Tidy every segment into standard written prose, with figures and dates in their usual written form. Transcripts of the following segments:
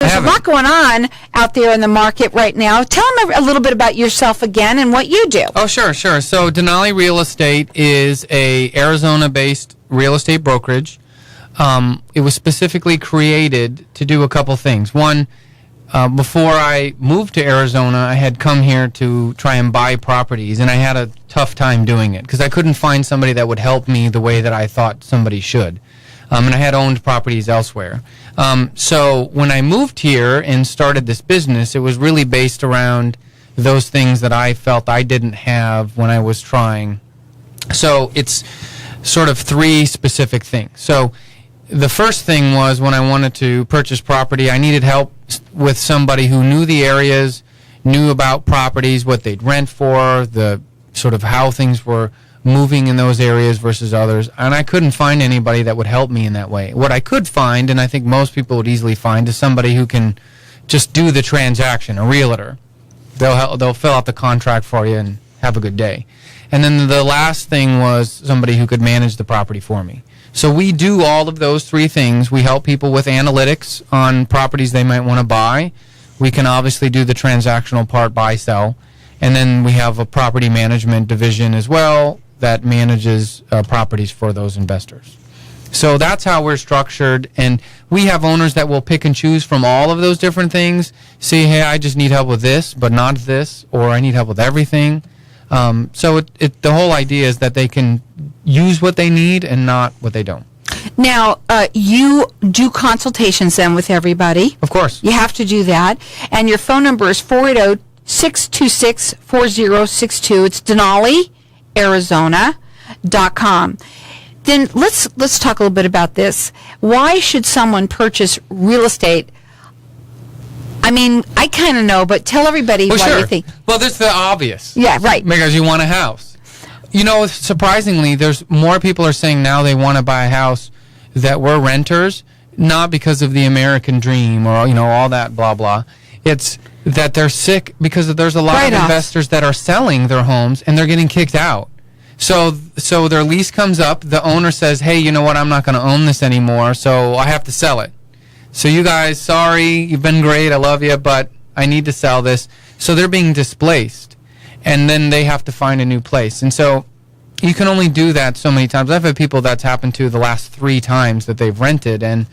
There's a lot going on out there in the market right now. Tell them a little bit about yourself again and what you do. Oh, sure. So Denali Real Estate is a Arizona-based real estate brokerage. It was specifically created to do a couple things. One, before I moved to Arizona, I had come here to try and buy properties, and I had a tough time doing it because I couldn't find somebody that would help me the way that I thought somebody should. And I had owned properties elsewhere. So when I moved here and started this business, it was really based around those things that I felt I didn't have when I was trying. So it's sort of three specific things. So the first thing was when I wanted to purchase property, I needed help with somebody who knew the areas, knew about properties, what they'd rent for, the sort of how things were moving in those areas versus others. And I couldn't find anybody that would help me in that way. What I could find, and I think most people would easily find, is somebody who can just do the transaction, a realtor. They'll fill out the contract for you and have a good day. And then the last thing was somebody who could manage the property for me. So we do all of those three things. We help people with analytics on properties they might want to buy. We can obviously do the transactional part, buy, sell. And then we have a property management division as well that manages properties for those investors. So that's how we're structured. And we have owners that will pick and choose from all of those different things. Say, hey, I just need help with this, but not this, or I need help with everything. So the whole idea is that they can use what they need and not what they don't. Now, you do consultations then with everybody. Of course. You have to do that. And your phone number is 480-626-4062. It's Denali, Arizona.com. Then let's talk a little bit about this. Why should someone purchase real estate? I mean, I kind of know, but tell everybody what you think. Well, there's the obvious. Yeah, right. Because you want a house. You know, surprisingly, there's more people are saying now they want to buy a house that were renters, not because of the American dream or, all that blah, blah. It's that they're sick because there's a lot of investors that are selling their homes and they're getting kicked out. So their lease comes up. The owner says, hey, you know what? I'm not going to own this anymore, so I have to sell it. So you guys, sorry, you've been great, I love you, but I need to sell this. So they're being displaced, and then they have to find a new place. And so you can only do that so many times. I've had people that's happened to the last 3 times that they've rented, and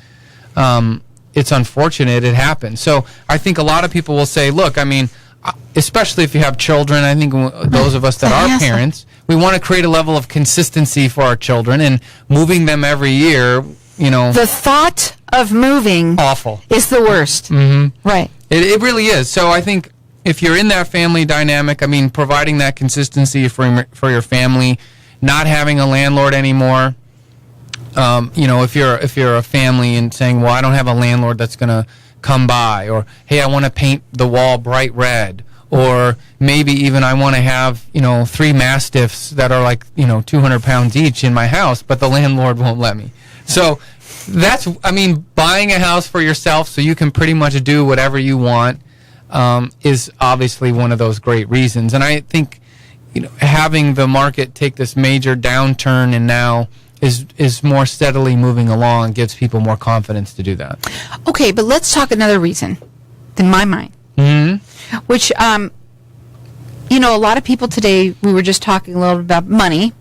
it's unfortunate it happens. So I think a lot of people will say, look, I mean, especially if you have children, I think those of us that are parents, we want to create a level of consistency for our children, and moving them every year, The thought of moving is the worst. Mm-hmm. Right. It really is. So I think if you're in that family dynamic, I mean, providing that consistency for your family, not having a landlord anymore. If you're a family and saying, well, I don't have a landlord that's going to come by, or hey, I want to paint the wall bright red, or maybe even I want to have 3 mastiffs that are like 200 pounds each in my house, but the landlord won't let me. So buying a house for yourself so you can pretty much do whatever you want is obviously one of those great reasons. And I think having the market take this major downturn and now is more steadily moving along gives people more confidence to do that. Okay, but let's talk another reason, in my mind, which a lot of people today, we were just talking a little bit about money,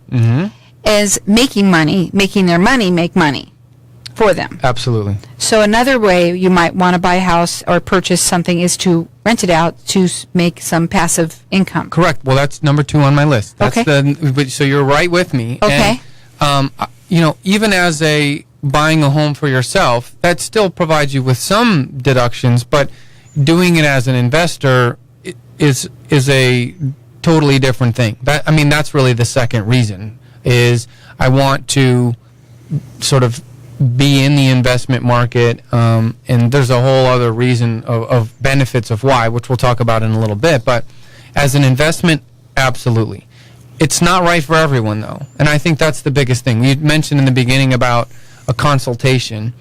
is making their money make money for them. Absolutely. So another way you might want to buy a house or purchase something is to rent it out to make some passive income. Correct. Well, that's number 2 on my list. That's okay. So you're right with me. Okay. And, even as buying a home for yourself, that still provides you with some deductions, but doing it as an investor is a totally different thing. That's really the second reason, is I want to sort of be in the investment market, and there's a whole other reason of benefits of why, which we'll talk about in a little bit, but as an investment, absolutely. It's not right for everyone, though, and I think that's the biggest thing. You mentioned in the beginning about a consultation.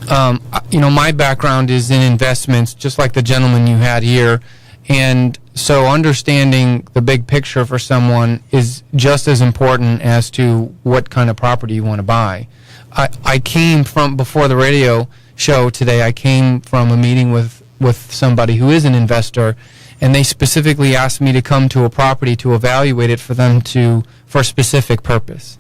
My background is in investments, just like the gentleman you had here, and so understanding the big picture for someone is just as important as to what kind of property you want to buy. I came from, before the radio, show today, I came from a meeting with somebody who is an investor, and they specifically asked me to come to a property to evaluate it for a specific purpose.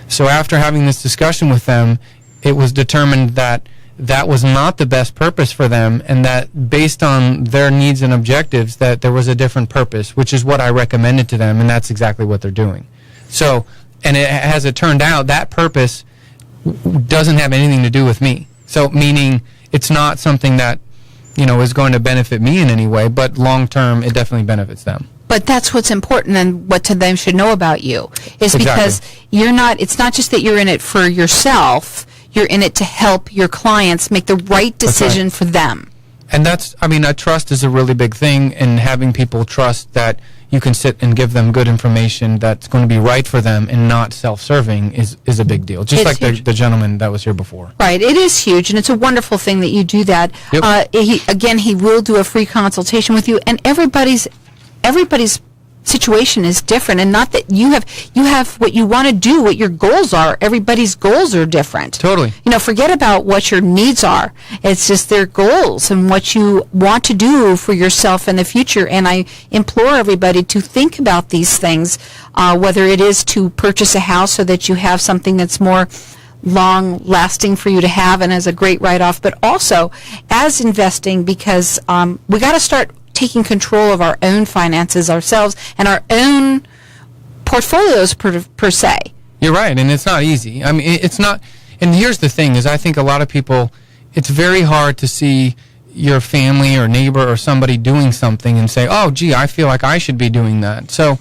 So after having this discussion with them, it was determined that that was not the best purpose for them, and that based on their needs and objectives, that there was a different purpose, which is what I recommended to them, and that's exactly what they're doing. So, and as it turned out, that purpose doesn't have anything to do with me. So, meaning it's not something that, is going to benefit me in any way, but long term, it definitely benefits them. But that's what's important, and what to them should know about you is Exactly. because it's not just that you're in it for yourself, you're in it to help your clients make the right decision for them. And a trust is a really big thing, and having people trust that you can sit and give them good information that's going to be right for them and not self-serving is a big deal. Just It's like huge. the gentleman that was here before. Right, it is huge, and it's a wonderful thing that you do that. Yep. He will do a free consultation with you, and everybody's situation is different, and not that you have what you want to do, what your goals are. Everybody's goals are different. Totally. Forget about what your needs are. It's just their goals and what you want to do for yourself in the future. And I implore everybody to think about these things, whether it is to purchase a house so that you have something that's more long lasting for you to have and as a great write-off, but also as investing, because we got to start taking control of our own finances ourselves and our own portfolios per se. You're right, and it's not easy. It's not. And here's the thing: is I think a lot of people, it's very hard to see your family or neighbor or somebody doing something and say, "Oh, gee, I feel like I should be doing that." So,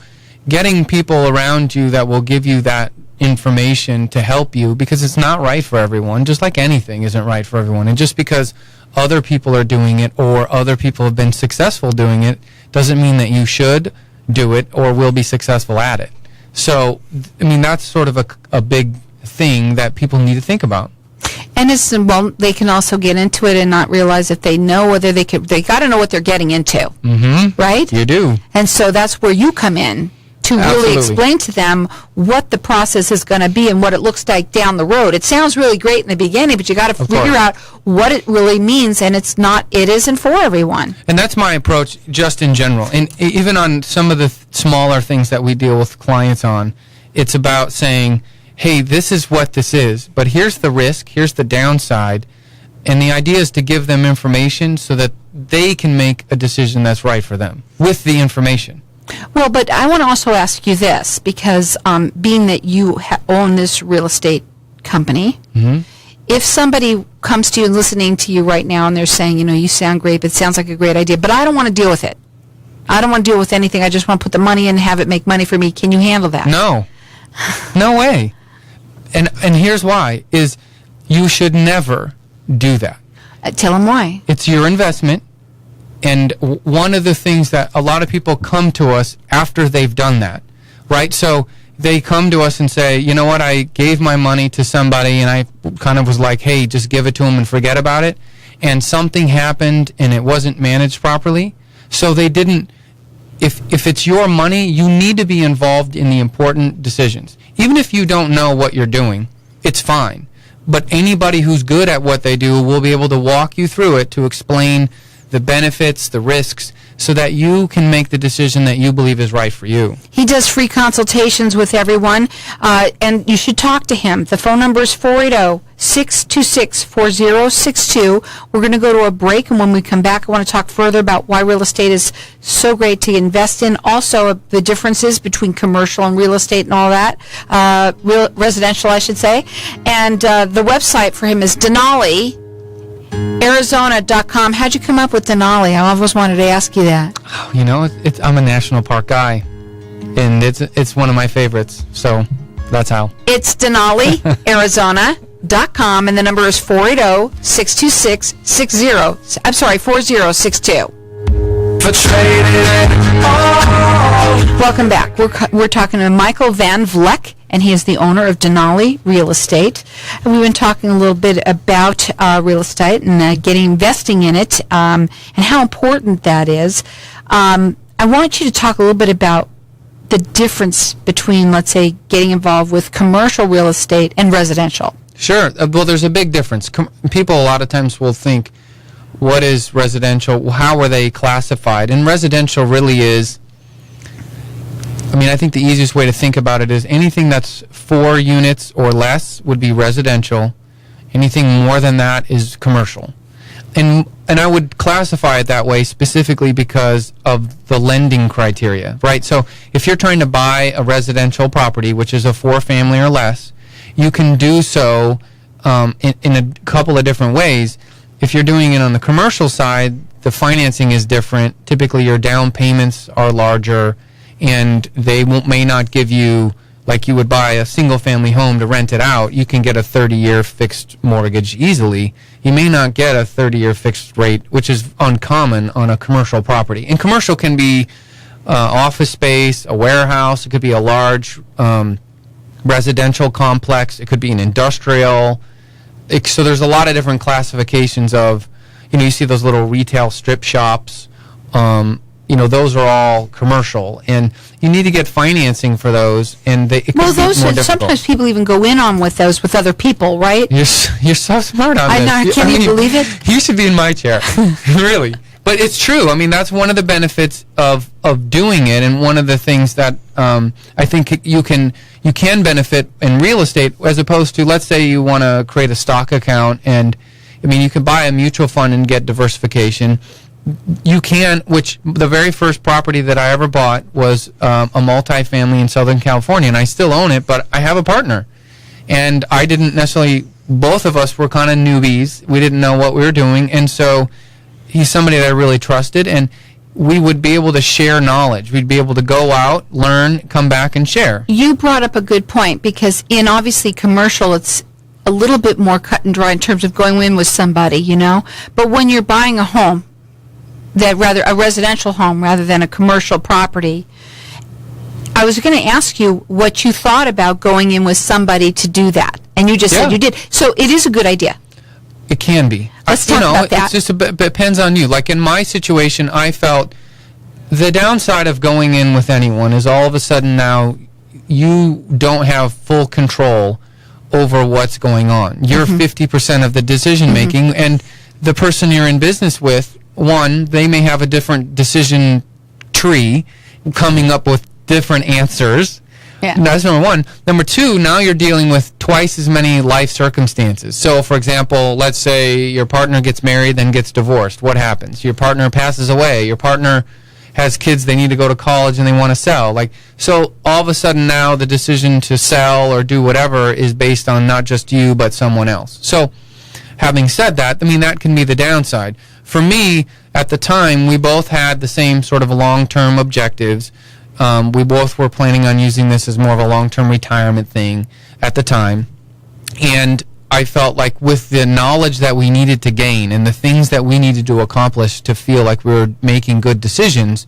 getting people around you that will give you that information to help you, because it's not right for everyone. Just like anything isn't right for everyone, and just because other people are doing it or other people have been successful doing it doesn't mean that you should do it or will be successful at it. So, that's sort of a big thing that people need to think about. And they can also get into it and not realize if they know whether they got to know what they're getting into. Mm-hmm. Right? You do. And so that's where you come in, to really Absolutely. explain to them what the process is going to be and what it looks like down the road. It sounds really great in the beginning, but you got to figure out what it really means, and it isn't for everyone. And that's my approach just in general. And even on some of the smaller things that we deal with clients on, it's about saying, hey, this is what this is, but here's the risk, here's the downside, and the idea is to give them information so that they can make a decision that's right for them with the information. Well, but I want to also ask you this, because being that you own this real estate company, Mm-hmm. if somebody comes to you and listening to you right now and they're saying, you sound great, but it sounds like a great idea, but I don't want to deal with it. I don't want to deal with anything. I just want to put the money in and have it make money for me. Can you handle that? No. No way. And here's why, is you should never do that. Tell them why. It's your investment. And one of the things that a lot of people come to us after they've done that, right? So they come to us and say, you know what, I gave my money to somebody and I kind of was like, hey, just give it to them and forget about it. And something happened and it wasn't managed properly. So they didn't, if it's your money, you need to be involved in the important decisions. Even if you don't know what you're doing, it's fine. But anybody who's good at what they do will be able to walk you through it to explain the benefits, the risks, so that you can make the decision that you believe is right for you. He does free consultations with everyone, and you should talk to him. The phone number is 480-626-4062. We're going to go to a break, and when we come back, I want to talk further about why real estate is so great to invest in. Also, the differences between commercial and real estate and all that. Residential, I should say. And the website for him is Denali. Arizona.com. How'd you come up with Denali? I always wanted to ask you that. I'm a national park guy, and it's one of my favorites, so that's how. It's Denali, Arizona.com, and the number is 480-626-4062. I'm sorry, 4062. Welcome back. We're talking to Michael Van Vleck, and he is the owner of Denali Real Estate. And we've been talking a little bit about real estate and investing in it, and how important that is. I want you to talk a little bit about the difference between, let's say, getting involved with commercial real estate and residential. Sure. Well, there's a big difference. People a lot of times will think, what is residential? How are they classified? And residential really is, I think the easiest way to think about it is anything that's 4 units or less would be residential. Anything more than that is commercial. And I would classify it that way specifically because of the lending criteria, right? So if you're trying to buy a residential property, which is a 4-family or less, you can do so in a couple of different ways. If you're doing it on the commercial side, the financing is different. Typically, your down payments are larger, and they may not give you, like you would buy a single-family home to rent it out. You can get a 30-year fixed mortgage easily. You may not get a 30-year fixed rate, which is uncommon on a commercial property. And commercial can be office space, a warehouse. It could be a large residential complex. It could be an industrial. So there's a lot of different classifications of, you see those little retail strip shops. Those are all commercial, and you need to get financing for those. And it can be more difficult. Sometimes people even go in on with those with other people, right? You're so smart on this. I can't even believe it. You should be in my chair, really. But it's true. That's one of the benefits of doing it, and one of the things that I think you can benefit in real estate, as opposed to, let's say you want to create a stock account, and you can buy a mutual fund and get diversification. You can, which the very first property that I ever bought was a multifamily in Southern California, and I still own it, but I have a partner. And I didn't necessarily, both of us were kind of newbies. We didn't know what we were doing, and so he's somebody that I really trusted, and we would be able to share knowledge. We'd be able to go out, learn, come back, and share. You brought up a good point, because in obviously commercial, it's a little bit more cut and dry in terms of going in with somebody, But when you're buying a home, a residential home rather than a commercial property, I was going to ask you what you thought about going in with somebody to do that, and you just said you did. So it is a good idea. It can be. Let's talk about that. It's just depends on you. Like in my situation, I felt the downside of going in with anyone is all of a sudden now you don't have full control over what's going on. You're 50% of the decision making, and the person you're in business with, one, they may have a different decision tree coming up with different answers. Yeah. That's number one. Number two, now you're dealing with twice as many life circumstances. So, for example, let's say your partner gets married, then gets divorced. What happens? Your partner passes away. Your partner has kids, they need to go to college, and they want to sell. So all of a sudden now the decision to sell or do whatever is based on not just you, but someone else. So having said that, that can be the downside. For me, at the time, we both had the same sort of long-term objectives. We both were planning on using this as more of a long-term retirement thing at the time. And I felt like with the knowledge that we needed to gain and the things that we needed to accomplish to feel like we were making good decisions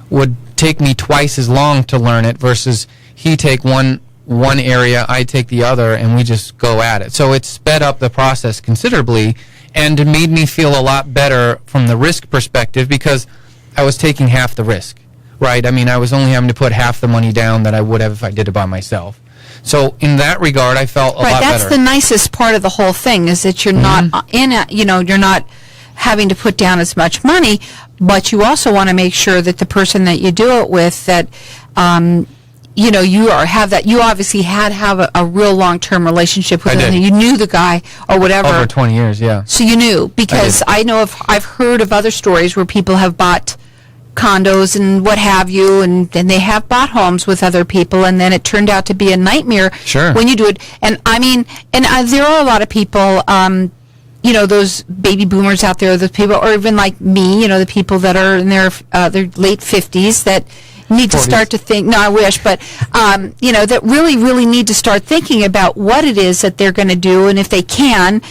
would take me twice as long to learn it versus he take one area, I take the other, and we just go at it. So it sped up the process considerably and made me feel a lot better from the risk perspective because I was taking half the risk, right? I was only having to put half the money down that I would have if I did it by myself. So in that regard, I felt a lot better. That's the nicest part of the whole thing is that you're not you're not having to put down as much money, but you also want to make sure that the person that you do it with that you obviously have a real long-term relationship with him. You knew the guy or whatever. Over 20 years, yeah. So you knew, because I know I've heard of other stories where people have bought condos and what have you, and they have bought homes with other people, and then it turned out to be a nightmare when you do it. And there are a lot of people, those baby boomers out there, those people, or even like me, the people that are in their late 50s that need 40s. To start to think, no, I wish, but, that really, really need to start thinking about what it is that they're going to do, and if they can,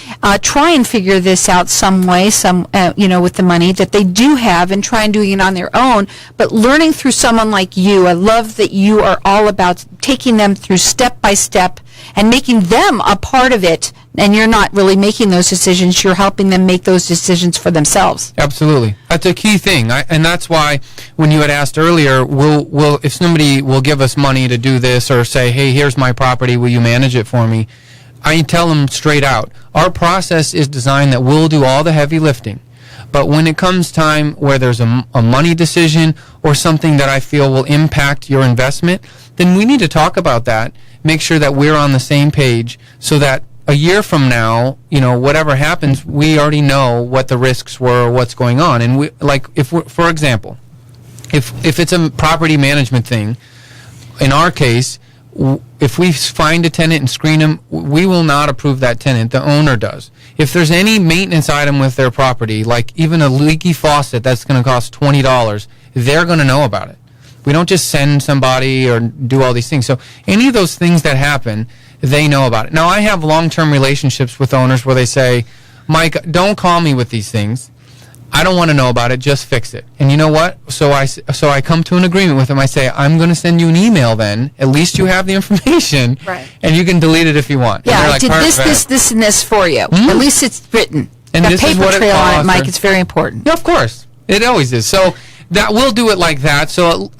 try and figure this out some way, with the money that they do have, and try and doing it on their own, but learning through someone like you. I love that you are all about taking them through step by step and making them a part of it, and you're not really making those decisions, you're helping them make those decisions for themselves. Absolutely. That's a key thing, and that's why when you had asked earlier, if somebody will give us money to do this or say, hey, here's my property, will you manage it for me? I tell them straight out, our process is designed that we'll do all the heavy lifting. But when it comes time where there's a money decision or something that I feel will impact your investment, then we need to talk about that, make sure that we're on the same page so that a year from now, whatever happens, we already know what the risks were or what's going on. And for example, if it's a property management thing, in our case, if we find a tenant and screen them, we will not approve that tenant. The owner does. If there's any maintenance item with their property, like even a leaky faucet that's going to cost $20, they're going to know about it. We don't just send somebody or do all these things. So any of those things that happen, they know about it. Now, I have long-term relationships with owners where they say, Mike, don't call me with these things. I don't want to know about it. Just fix it. And you know what? So I come to an agreement with them. I say, I'm going to send you an email then. At least you have the information. Right. And you can delete it if you want. Yeah, I like, did this, and this for you. At least it's written. And a this is paper what it trail on it, costs, Mike. It's very important. Yeah, of course. It always is. So that we'll do it like that. So,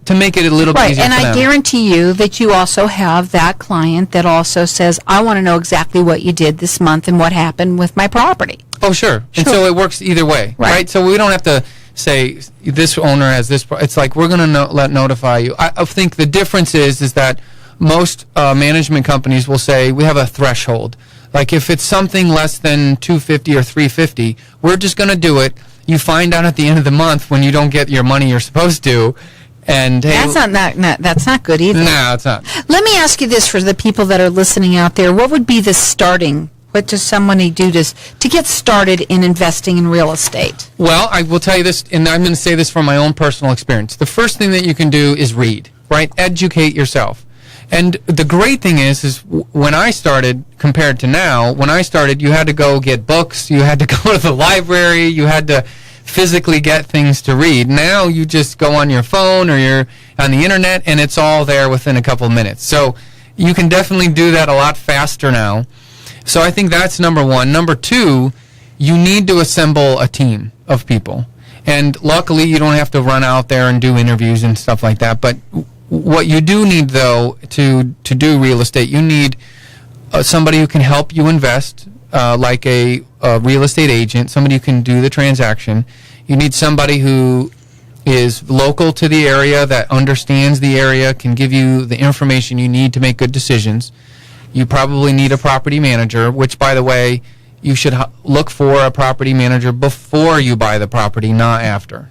to make it a little bit Right, easier and for I them. guarantee you that you also have that client that also says, I want to know exactly what you did this month and what happened with my property. Oh, sure. And so it works either way, right? So we don't have to say this owner has this. It's like we're going to notify you. I think the difference is that most management companies will say we have a threshold. Like if it's something less than $250 or $350, we're just going to do it. You find out at the end of the month when you don't get your money you're supposed to. And hey, that's not good either. No, it's not. Let me ask you this for the people that are listening out there. What would be the starting? What does somebody do to get started in investing in real estate? Well, I will tell you this, and I'm going to say this from my own personal experience. The first thing that you can do is read, right? Educate yourself. And the great thing is when I started, compared to now, when I started, you had to go get books, you had to go to the library, you had to physically get things to read. Now you just go on your phone or you're on the internet, and it's all there within a couple minutes. So you can definitely do that a lot faster now. So I think that's number one. Number two, you need to assemble a team of people. And luckily, you don't have to run out there and do interviews and stuff like that. But what you do need, though, to do real estate, you need somebody who can help you invest, like a real estate agent, somebody who can do the transaction. You need somebody who is local to the area, that understands the area, can give you the information you need to make good decisions. You probably need a property manager, which, by the way, you should look for a property manager before you buy the property, not after.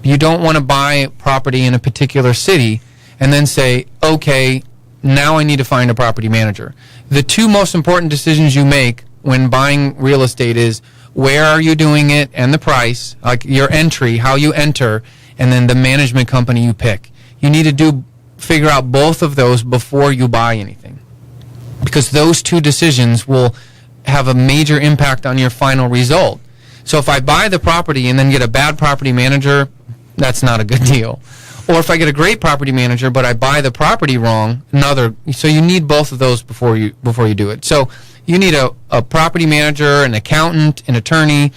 You don't want to buy property in a particular city and then say, okay, now I need to find a property manager. The two most important decisions you make when buying real estate is where are you doing it and the price, like your entry, how you enter, and then the management company you pick. You need to figure out both of those before you buy anything, because those two decisions will have a major impact on your final result. So if I buy the property and then get a bad property manager, that's not a good deal. Or if I get a great property manager but I buy the property wrong, so you need both of those before you do it. So you need a property manager, an accountant, an attorney.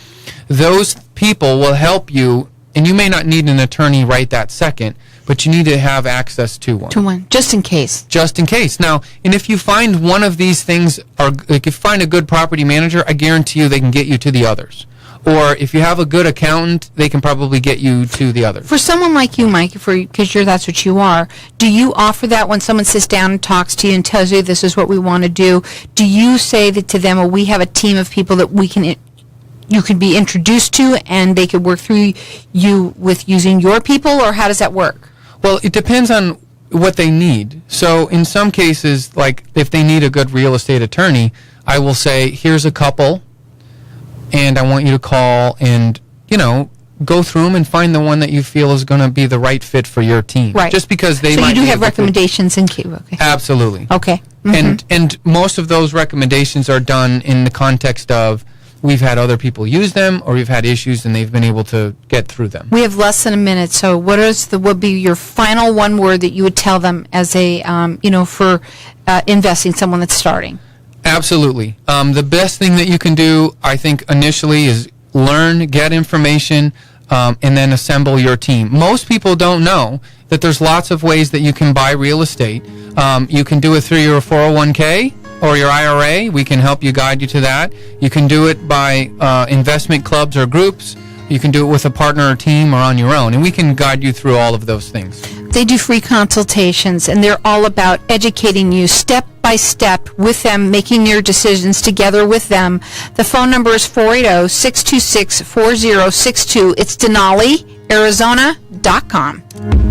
Those people will help you, and you may not need an attorney right that second, but you need to have access to one. Just in case. Just in case. Now, and if you find one of these things, if you find a good property manager, I guarantee you they can get you to the others. Or if you have a good accountant, they can probably get you to the others. For someone like you, Mike, because that's what you are, do you offer that when someone sits down and talks to you and tells you this is what we want to do? Do you say that to them, well, we have a team of people that you can be introduced to and they could work through you with using your people, or how does that work? Well, it depends on what they need. So in some cases, like if they need a good real estate attorney, I will say, here's a couple, and I want you to call and, go through them and find the one that you feel is going to be the right fit for your team. Right. Just because they might. So you do have recommendations in queue. Okay. Absolutely. Okay. Mm-hmm. And most of those recommendations are done in the context of we've had other people use them, or we've had issues and they've been able to get through them. We have less than a minute, so what would be your final one word that you would tell them as a for investing, someone that's starting? Absolutely. The best thing that you can do, I think, initially is learn, get information, and then assemble your team. Most people don't know that there's lots of ways that you can buy real estate. You can do it through your 401k. or your IRA. We can help you, guide you to that. You can do it by investment clubs or groups. You can do it with a partner or team or on your own, and we can guide you through all of those things. They do free consultations, and they're all about educating you step by step with them, making your decisions together with them. The phone number is 480-626-4062. It's DenaliArizona.com.